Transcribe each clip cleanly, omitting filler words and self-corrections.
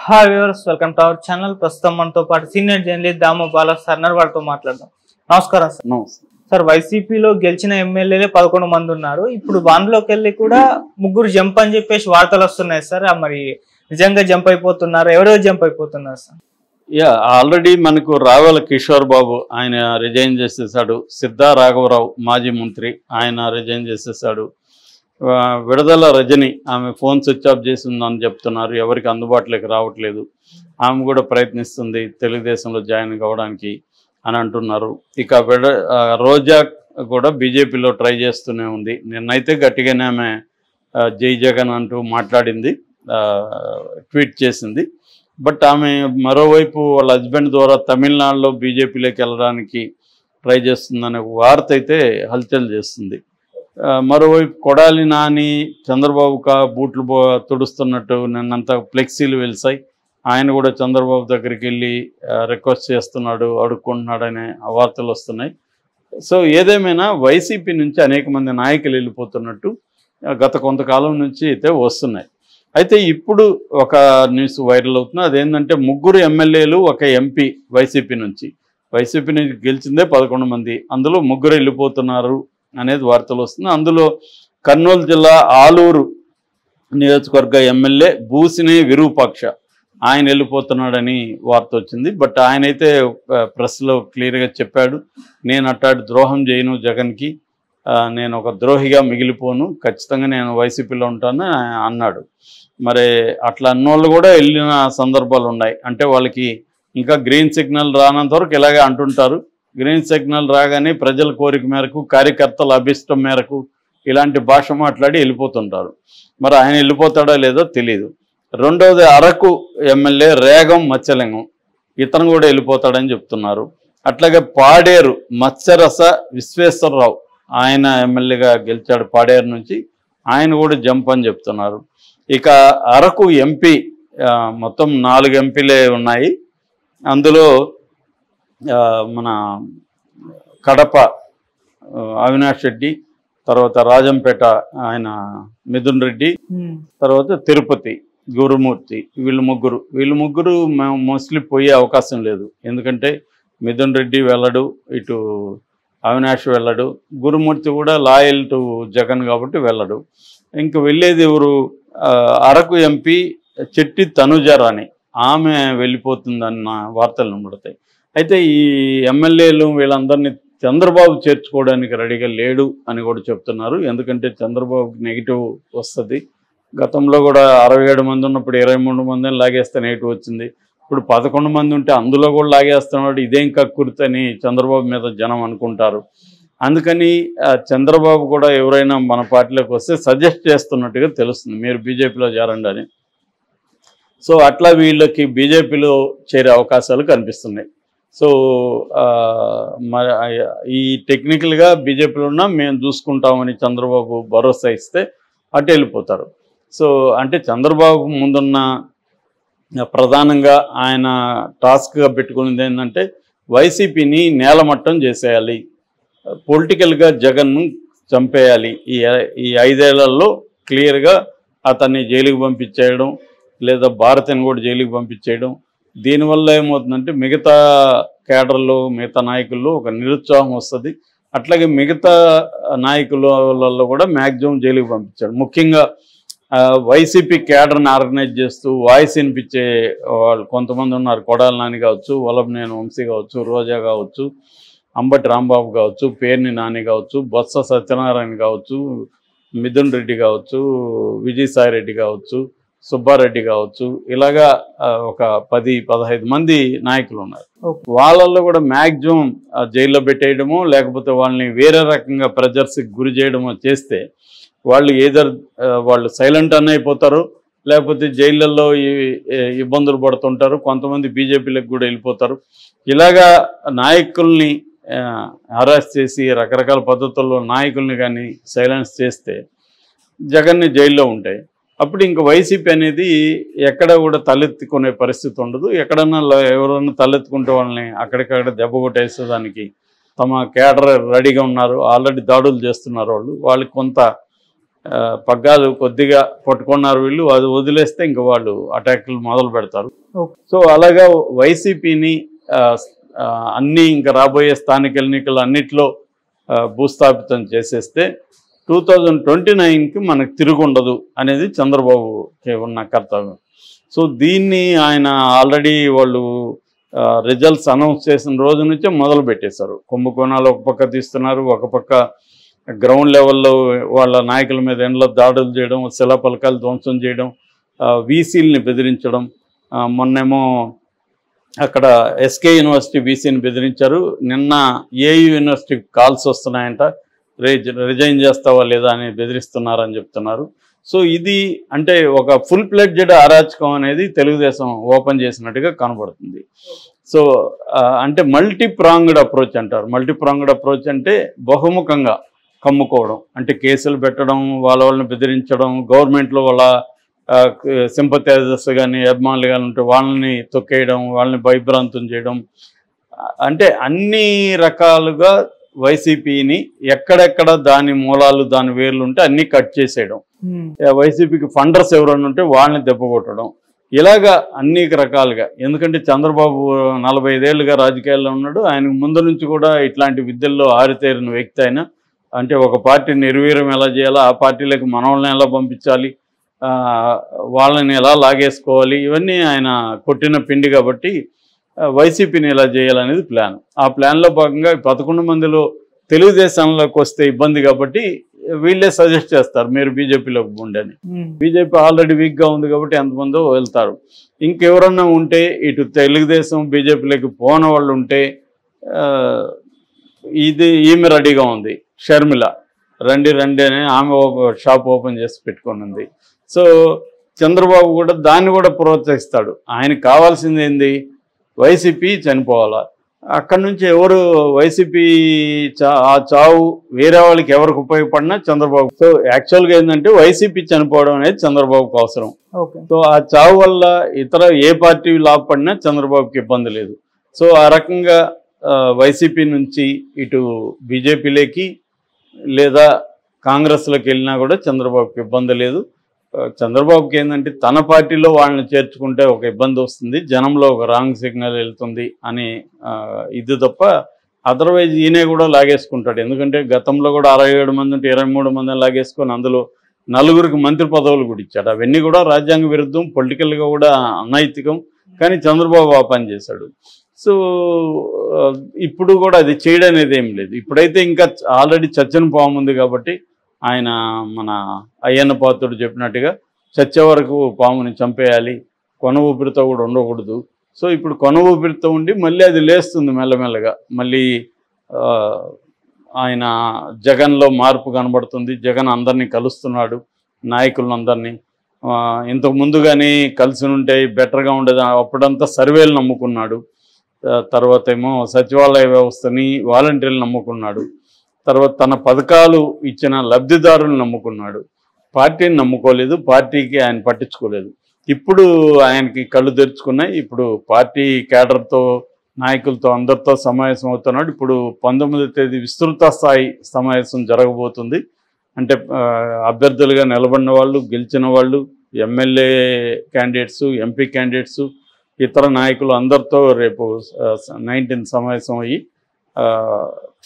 Hi viewers, welcome to our channel. ప్రస్తుతం మనతో పాటు సీనియర్ జర్నలిస్ట్ దాము బాలా సార్ వారితో మాట్లాడదాం. నమస్కారం సార్. నమస్తే సార్, వైసీపీలో గెలిచిన ఎమ్మెల్యేలే 11 మంది ఉన్నారు. ఇప్పుడు వాన్లోకి వెళ్ళి కూడా ముగ్గురు జంప్ అని చెప్పేసి వార్తలు వస్తున్నాయి సార్. మరి నిజంగా జంప్ అయిపోతున్నారు? ఎవరెవరు జంప్ అయిపోతున్నారు సార్? ఆల్రెడీ మనకు రావెల కిషోర్ బాబు ఆయన రిజైన్ చేసేసాడు. సిద్ధా రాఘవరావు మాజీ మంత్రి ఆయన రిజైన్ చేసేసాడు. విడుదల రజని ఆమె ఫోన్ స్విచ్ ఆఫ్ చేసిందని చెప్తున్నారు. ఎవరికి అందుబాటులోకి రావట్లేదు. ఆమె కూడా ప్రయత్నిస్తుంది తెలుగుదేశంలో జాయిన్ కావడానికి అని అంటున్నారు. ఇక రోజా కూడా బీజేపీలో ట్రై చేస్తూనే ఉంది. నిన్నైతే గట్టిగానే ఆమె జై జగన్ అంటూ మాట్లాడింది, ట్వీట్ చేసింది. బట్ ఆమె మరోవైపు వాళ్ళ హస్బెండ్ ద్వారా తమిళనాడులో బీజేపీలోకి వెళ్ళడానికి ట్రై చేస్తుందనే వార్త అయితే హల్చల్ చేస్తుంది. మరోవైపు కొడాలి నాని చంద్రబాబు బూట్లు తుడుస్తున్నట్టు నిన్నంతా ఫ్లెక్సీలు వెలిసాయి. ఆయన కూడా చంద్రబాబు దగ్గరికి వెళ్ళి రిక్వెస్ట్ చేస్తున్నాడు, అడుక్కుంటున్నాడనే వార్తలు వస్తున్నాయి. సో ఏదేమైనా వైసీపీ నుంచి అనేక మంది నాయకులు వెళ్ళిపోతున్నట్టు గత కొంతకాలం నుంచి అయితే వస్తున్నాయి. అయితే ఇప్పుడు ఒక న్యూస్ వైరల్ అవుతుంది. అదేంటంటే ముగ్గురు ఎమ్మెల్యేలు ఒక ఎంపీ వైసీపీ నుంచి గెలిచిందే 11 మంది, అందులో ముగ్గురు వెళ్ళిపోతున్నారు అనేది వార్తలు వస్తుంది. అందులో కర్నూలు జిల్లా ఆలూరు నియోజకవర్గ ఎమ్మెల్యే బూసిని విరూపాక్ష ఆయన వెళ్ళిపోతున్నాడని వార్త వచ్చింది. బట్ ఆయనైతే ప్రెస్లో క్లియర్గా చెప్పాడు, నేను అట్టాడు ద్రోహం చేయను జగన్కి, నేను ఒక ద్రోహిగా మిగిలిపోను, ఖచ్చితంగా నేను వైసీపీలో ఉంటాను అన్నాడు. మరి అట్లా అన్నోళ్ళు కూడా వెళ్ళిన సందర్భాలు ఉన్నాయి. అంటే వాళ్ళకి ఇంకా గ్రీన్ సిగ్నల్ రానంత వరకు ఇలాగే అంటుంటారు. గ్రీన్ సిగ్నల్ రాగానే ప్రజల కోరిక మేరకు, కార్యకర్తల అభిష్టం మేరకు ఇలాంటి భాష మాట్లాడి వెళ్ళిపోతుంటారు. మరి ఆయన వెళ్ళిపోతాడో లేదో తెలియదు. రెండవది అరకు ఎమ్మెల్యే రేగం మత్స్యలింగం, ఇతను కూడా వెళ్ళిపోతాడని చెప్తున్నారు. అట్లాగే పాడేరు మత్స్యరస విశ్వేశ్వరరావు ఆయన ఎమ్మెల్యేగా గెలిచాడు పాడేరు నుంచి, ఆయన కూడా జంప్ అని చెప్తున్నారు. ఇక అరకు ఎంపీ మొత్తం 4 ఎంపీలే ఉన్నాయి. అందులో మన కడప అవినాష్ రెడ్డి, తర్వాత రాజంపేట ఆయన మిథున్ రెడ్డి, తర్వాత తిరుపతి గురుమూర్తి, వీళ్ళు ముగ్గురు మోస్ట్లీ పోయే అవకాశం లేదు. ఎందుకంటే మిథున్ రెడ్డి వెళ్ళడు, ఇటు అవినాష్ వెళ్ళడు, గురుమూర్తి కూడా లాయల్ టు జగన్ కాబట్టి వెళ్ళడు. ఇంక వెళ్ళేది ఎవరు? అరకు ఎంపీ చెట్టి తనుజారాణి, ఆమె వెళ్ళిపోతుందన్న వార్తలు నింపడతాయి. అయితే ఈ ఎమ్మెల్యేలు వీళ్ళందరినీ చంద్రబాబు చేర్చుకోవడానికి రెడీగా లేడు అని కూడా చెప్తున్నారు. ఎందుకంటే చంద్రబాబుకి నెగిటివ్ వస్తుంది. గతంలో కూడా 67 మంది ఉన్నప్పుడు 23 మందిని లాగేస్తే నెగిటివ్ వచ్చింది. ఇప్పుడు 11 మంది ఉంటే అందులో కూడా లాగేస్తున్నాడు, ఇదేం కక్కుర్తని చంద్రబాబు మీద జనం అనుకుంటారు. అందుకని చంద్రబాబు కూడా ఎవరైనా మన పార్టీలోకి వస్తే సజెస్ట్ చేస్తున్నట్టుగా తెలుస్తుంది, మీరు బీజేపీలో చేరండి అని. సో అట్లా వీళ్ళకి బీజేపీలో చేరే అవకాశాలు కనిపిస్తున్నాయి. సో ఈ టెక్నికల్గా బీజేపీలో ఉన్నా మేము చూసుకుంటామని చంద్రబాబు భరోసా ఇస్తే అటు వెళ్ళిపోతారు. సో అంటే చంద్రబాబు ముందున్న ప్రధానంగా ఆయన టాస్క్గా పెట్టుకునేది ఏంటంటే వైసీపీని నేలమట్టం చేసేయాలి, పొలిటికల్గా జగన్ను చంపేయాలి. ఈ 5 ఏళ్లలో క్లియర్గా అతన్ని జైలుకి పంపించేయడం, లేదా భారతిని కూడా జైలుకి పంపించేయడం. దీనివల్ల ఏమవుతుందంటే మిగతా కేడర్లు, మిగతా నాయకుల్లో ఒక నిరుత్సాహం వస్తుంది. అట్లాగే మిగతా నాయకులలో కూడా మ్యాక్సిమం జైలుకి పంపించాడు. ముఖ్యంగా వైసీపీ కేడర్ని ఆర్గనైజ్ చేస్తూ వాయిస్ వినిపించే వాళ్ళు కొంతమంది ఉన్నారు. కొడాలి నాని కావచ్చు, వల్లభనేని వంశీ కావచ్చు, రోజా కావచ్చు, అంబటి రాంబాబు కావచ్చు, పేర్ని నాని కావచ్చు, బొత్స సత్యనారాయణ కావచ్చు, మిథున్ రెడ్డి కావచ్చు, విజయసాయి రెడ్డి కావచ్చు, సుబ్బారెడ్డి కావచ్చు, ఇలాగా ఒక 10-15 మంది నాయకులు ఉన్నారు. వాళ్ళల్లో కూడా మ్యాక్సిమం జైల్లో పెట్టేయడము, లేకపోతే వాళ్ళని వేరే రకంగా ప్రెజర్స్కి గురి చేయడమో చేస్తే వాళ్ళు సైలెంట్ అన్న అయిపోతారు, లేకపోతే జైళ్ళల్లో ఇబ్బందులు పడుతుంటారు. కొంతమంది బీజేపీలకు కూడా వెళ్ళిపోతారు. ఇలాగా నాయకుల్ని హరాస్ చేసి రకరకాల పద్ధతుల్లో నాయకుల్ని కానీ సైలెన్స్ చేస్తే జగన్ని జైల్లో ఉంటాయి. అప్పుడు ఇంక వైసీపీ అనేది ఎక్కడ కూడా తలెత్తుకునే పరిస్థితి ఉండదు. ఎక్కడన్నా ఎవరన్నా తలెత్తుకుంటే వాళ్ళని అక్కడికక్కడ దెబ్బ కొట్టేసేదానికి తమ కేడర్ రెడీగా ఉన్నారు. ఆల్రెడీ దాడులు చేస్తున్నారు. వాళ్ళకి కొంత పగ్గాలు కొద్దిగా పట్టుకున్నారు వీళ్ళు, అది వదిలేస్తే ఇంకా వాళ్ళు అటాక్లు మొదలు పెడతారు. సో అలాగా వైసీపీని అన్నీ ఇంకా రాబోయే స్థానిక ఎన్నికలు అన్నిట్లో భూస్థాపితం చేసేస్తే 2029కి మనకు తిరుగుండదు అనేది చంద్రబాబుకి ఉన్న కర్తవ్యం. సో దీన్ని ఆయన ఆల్రెడీ వాళ్ళు రిజల్ట్స్ అనౌన్స్ చేసిన రోజు నుంచే మొదలు పెట్టేశారు. కుంభకోణాలు ఒక పక్క తీస్తున్నారు, ఒక పక్క గ్రౌండ్ లెవెల్లో వాళ్ళ నాయకుల మీద ఎండ్ల దాడులు చేయడం, శిలాపలకాలు ధ్వంసం చేయడం, వీసీలని బెదిరించడం. మొన్నేమో అక్కడ ఎస్కే యూనివర్సిటీ వీసీని బెదిరించారు. నిన్న ఏయూ యూనివర్సిటీకి కాల్స్ వస్తున్నాయంట, రిజైన్ చేస్తావా లేదా అని బెదిరిస్తున్నారని చెప్తున్నారు. సో ఇది అంటే ఒక ఫుల్ ప్లెడ్జెడ్ అరాచకం అనేది తెలుగుదేశం ఓపెన్ చేసినట్టుగా కనబడుతుంది. సో అంటే మల్టీ ప్రాంగ్డ్ అప్రోచ్ అంటారు. మల్టీ ప్రాంగ్డ్ అప్రోచ్ అంటే బహుముఖంగా కమ్ముకోవడం, అంటే కేసులు పెట్టడం, వాళ్ళని బెదిరించడం, గవర్నమెంట్లో వాళ్ళ సింపథైజర్స్ కానీ అభిమానులు కానీ ఉంటే వాళ్ళని తొక్కేయడం, వాళ్ళని భయభ్రాంతం చేయడం, అంటే అన్ని రకాలుగా వైసీపీని ఎక్కడెక్కడ దాని మూలాలు దాని వేర్లు ఉంటే అన్నీ కట్ చేసేయడం, వైసీపీకి ఫండర్స్ ఎవరైనా ఉంటే వాళ్ళని దెబ్బకొట్టడం, ఇలాగా అన్ని రకాలుగా. ఎందుకంటే చంద్రబాబు 45 ఏళ్ళుగా రాజకీయాల్లో ఉన్నాడు. ఆయనకు ముందు నుంచి కూడా ఇట్లాంటి విద్యల్లో ఆరితేరిన వ్యక్తి ఆయన. అంటే ఒక పార్టీని నిర్వీర్యం ఎలా చేయాలో, ఆ పార్టీలకు మనల్ని ఎలా పంపించాలి, వాళ్ళని ఎలా లాగేసుకోవాలి, ఇవన్నీ ఆయన కొట్టిన పిండి. కాబట్టి వైసీపీని ఎలా చేయాలనేది ప్లాన్. ఆ ప్లాన్లో భాగంగా 11 మందిలో తెలుగుదేశంలోకి వస్తే ఇబ్బంది కాబట్టి వీళ్ళే సజెస్ట్ చేస్తారు మీరు బీజేపీలోకి ఉండని. బీజేపీ ఆల్రెడీ వీక్గా ఉంది కాబట్టి ఎంతమందో వెళ్తారు. ఇంకెవరన్నా ఉంటే ఇటు తెలుగుదేశం బీజేపీలోకి పోన వాళ్ళు ఉంటే ఈమె రెడీగా ఉంది, షర్మిల రండి అని ఆమె షాప్ ఓపెన్ చేసి పెట్టుకొని ఉంది. సో చంద్రబాబు కూడా దాన్ని కూడా ప్రోత్సహిస్తాడు. ఆయనకు కావాల్సింది ఏంది, వైసీపీ చనిపోవాలా. అక్కడి నుంచి ఎవరు వైసీపీ ఆ చావు వేరే వాళ్ళకి ఎవరికి ఉపయోగపడినా చంద్రబాబు. సో యాక్చువల్గా ఏంటంటే వైసీపీ చనిపోవడం అనేది చంద్రబాబుకు అవసరం. సో ఆ చావు వల్ల ఇతర ఏ పార్టీ లాభపడినా చంద్రబాబుకి ఇబ్బంది లేదు. సో ఆ రకంగా వైసీపీ నుంచి ఇటు బీజేపీలోకి లేదా కాంగ్రెస్లోకి వెళ్ళినా కూడా చంద్రబాబుకి ఇబ్బంది లేదు. చంద్రబాబుకి ఏంటంటే తన పార్టీలో వాళ్ళని చేర్చుకుంటే ఒక ఇబ్బంది వస్తుంది, జనంలో ఒక రాంగ్ సిగ్నల్ వెళ్తుంది అని ఇది తప్ప అదర్వైజ్ ఈయనే కూడా లాగేసుకుంటాడు. ఎందుకంటే గతంలో కూడా 67 మంది ఉంటే 23 మందిని లాగేసుకొని అందులో 4 మంత్రి పదవులు కూడా ఇచ్చాడు. అవన్నీ కూడా రాజ్యాంగ విరుద్ధం, పొలిటికల్గా కూడా అనైతికం. కానీ చంద్రబాబు ఆ పని చేశాడు. సో ఇప్పుడు కూడా అది చేయడం అనేది ఏం లేదు. ఇప్పుడైతే ఇంకా ఆల్రెడీ చచ్చిన పాము ఉంది కాబట్టి ఆయన మన అయ్యన్న పాత్రుడు చెప్పినట్టుగా చచ్చే వరకు పాముని చంపేయాలి, కొన ఊపిరితో కూడా ఉండకూడదు. సో ఇప్పుడు కొన ఊపిరితో ఉండి మళ్ళీ అది లేస్తుంది మెల్లమెల్లగా. మళ్ళీ ఆయన జగన్లో మార్పు కనబడుతుంది. జగన్ అందరినీ కలుస్తున్నాడు, నాయకులందరినీ. ఇంతకు ముందుగానే కలిసి ఉంటే బెటర్గా ఉండేది. అప్పుడంతా సర్వేలు నమ్ముకున్నాడు. తర్వాత ఏమో సచివాలయ వ్యవస్థని, వాలంటీర్లు నమ్ముకున్నాడు. తర్వాత తన పథకాలు ఇచ్చిన లబ్ధిదారులను నమ్ముకున్నాడు. పార్టీని నమ్ముకోలేదు, పార్టీకి ఆయన పట్టించుకోలేదు. ఇప్పుడు ఆయనకి కళ్ళు తెరుచుకున్నాయి. ఇప్పుడు పార్టీ కేడర్తో, నాయకులతో అందరితో సమావేశం అవుతున్నాడు. ఇప్పుడు 19వ తేదీ విస్తృత స్థాయి సమావేశం జరగబోతుంది. అంటే అభ్యర్థులుగా నిలబడిన వాళ్ళు, గెలిచిన వాళ్ళు, ఎమ్మెల్యే క్యాండిడేట్స్, ఎంపీ క్యాండిడేట్స్, ఇతర నాయకులు అందరితో రేపు 19 సమావేశం అయ్యి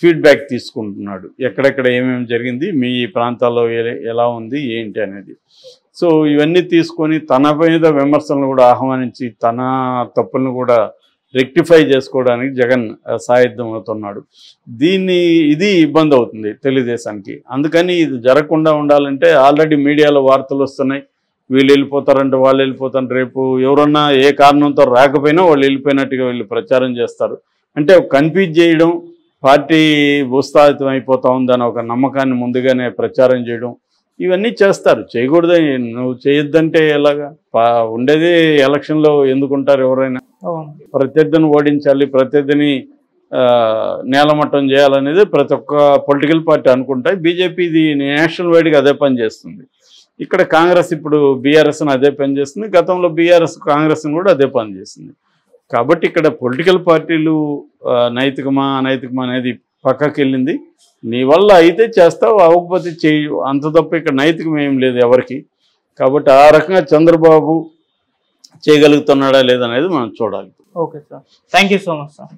ఫీడ్బ్యాక్ తీసుకుంటున్నాడు. ఎక్కడెక్కడ ఏమేమి జరిగింది, మీ ప్రాంతాల్లో ఎలా ఉంది ఏంటి అనేది. సో ఇవన్నీ తీసుకొని తన మీద విమర్శలను కూడా ఆహ్వానించి తన తప్పులను కూడా రెక్టిఫై చేసుకోవడానికి జగన్ సాయర్థం అవుతున్నాడు. ఇది ఇబ్బంది అవుతుంది తెలుగుదేశానికి. అందుకని ఇది జరగకుండా ఉండాలంటే ఆల్రెడీ మీడియాలో వార్తలు వస్తున్నాయి, వీళ్ళు వెళ్ళిపోతారంటే వాళ్ళు వెళ్ళిపోతారు, రేపు ఎవరన్నా ఏ కారణంతో రాకపోయినా వాళ్ళు వెళ్ళిపోయినట్టుగా వీళ్ళు ప్రచారం చేస్తారు. అంటే కన్ఫ్యూజ్ చేయడం, పార్టీ భూస్థాపితం అయిపోతా ఉందని ఒక నమ్మకాన్ని ముందుగానే ప్రచారం చేయడం, ఇవన్నీ చేస్తారు. చేయకూడదు, నువ్వు చేయొద్దంటే ఎలాగా? ఉండేది ఎలక్షన్లో ఎందుకుంటారు ఎవరైనా? ప్రత్యర్థిని ఓడించాలి, ప్రత్యర్థిని నేలమట్టం చేయాలనేది ప్రతి ఒక్క పొలిటికల్ పార్టీ అనుకుంటాయి. బీజేపీ ఇది నేషనల్ వైడ్గా అదే పని చేస్తుంది. ఇక్కడ కాంగ్రెస్ ఇప్పుడు బీఆర్ఎస్ని అదే పని చేస్తుంది, గతంలో బీఆర్ఎస్ కాంగ్రెస్ని కూడా అదే పని చేస్తుంది. కాబట్టి ఇక్కడ పొలిటికల్ పార్టీలు నైతికమా అనైతికమా అనేది పక్కకి వెళ్ళింది. నీ వల్ల అయితే చేస్తావు, అవ్వకపోతే చేయు, అంత తప్ప ఇక్కడ నైతికం ఏం లేదు ఎవరికి. కాబట్టి ఆ రకంగా చంద్రబాబు చేయగలుగుతున్నాడా లేదనేది మనం చూడాలి. Okay sir, thank you so much sir.